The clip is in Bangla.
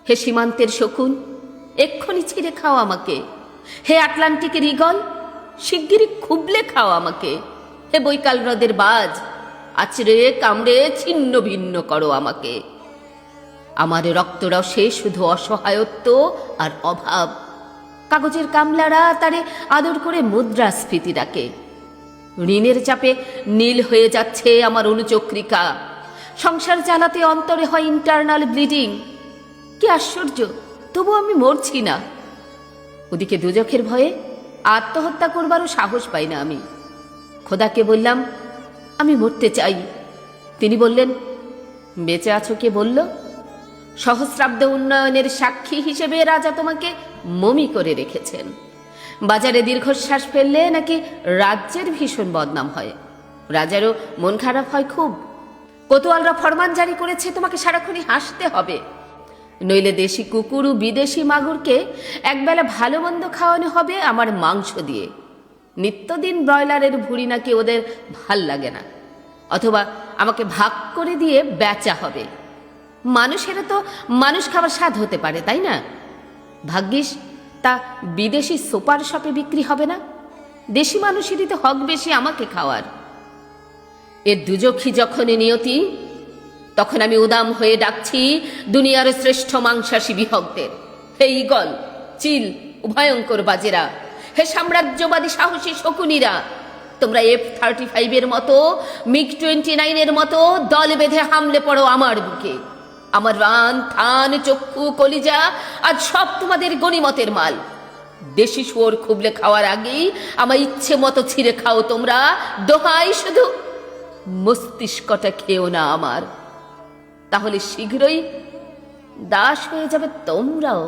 হে সীমান্তের শকুন, এক্ষুনি ছিঁড়ে খাও আমাকে। হে আটলান্টিকের ঈগল, শিগগিরই খুবলে খাও আমাকে। হে বৈকাল হ্রদের বাজ, আছড়ে কামড়ে ছিন্ন ভিন্ন করো আমাকে। আমার রক্তরসে শুধু অসহায়ত্ব আর অভাব। কাগজের কামলারা তারে আদর করে মুদ্রাস্ফীতি ডাকে। ঋণের চাপে নীল হয়ে যাচ্ছে আমার অনুচক্রিকা। সংসার চালাতে অন্তরে হয় ইন্টারনাল ব্লিডিং। কি আশ্চর্য, তবু আমি মরছি না। ওদিকে দুজখের ভয়ে আত্মহত্যা করবারও সাহস পাই না আমি। খোদাকে বললাম, আমি মরতে চাই। তিনি বললেন, বেঁচে আছো কে বলল? সহস্রাব্দ উন্নয়নের সাক্ষী হিসেবে রাজা তোমাকে মমি করে রেখেছেন। বাজারে দীর্ঘশ্বাস ফেললে নাকি রাজ্যের ভীষণ বদনাম হয়। রাজারও মন খারাপ হয় খুব। কোতোয়ালরা ফরমান জারি করেছে তোমাকে সারাক্ষণই হাসতে হবে, নইলে দেশি কুকুর ও বিদেশি মাগুরকে একবেলা ভালো মন্দ খাওয়ানো হবে আমার মাংস দিয়ে। নিত্যদিন ব্রয়লারের ভুঁড়ি নাকি ওদের ভাল লাগে না, অথবা আমাকে ভাগ করে দিয়ে বেচা হবে। মানুষেরা তো মানুষ খাবার স্বাদ হতে পারে, তাই না? ভাগ্যিস তা বিদেশি সুপার শপে বিক্রি হবে না। দেশি মানুষেরই তো হক বেশি আমাকে খাওয়ার। এর দুজখী যখনই নিয়তি, তখন আমি উদাম হয়ে ডাকছি দুনিয়ার শ্রেষ্ঠ মাংসাশী বিহকদের। হে ঈগল, চিল ও ভয়ঙ্কর বাজেরা, হে সাম্রাজ্যবাদী সাহসী শকুনিরা, তোমরা F-35 মতো, MiG-29 মতো দল বেঁধে হামলে পড়ো আমার বুকে। আমার রান, থান, চক্ষু, কলিজা আজ সব তোমাদের গনিমতের মাল। দেশি শুয়োর খুবলে খাওয়ার আগেই আমার ইচ্ছে মতো ছিঁড়ে খাও তোমরা। দোহাই, শুধু মস্তিষ্কটা খেও না আমার, তাহলে শীঘ্রই দাস হয়ে যাবে তোমরাও।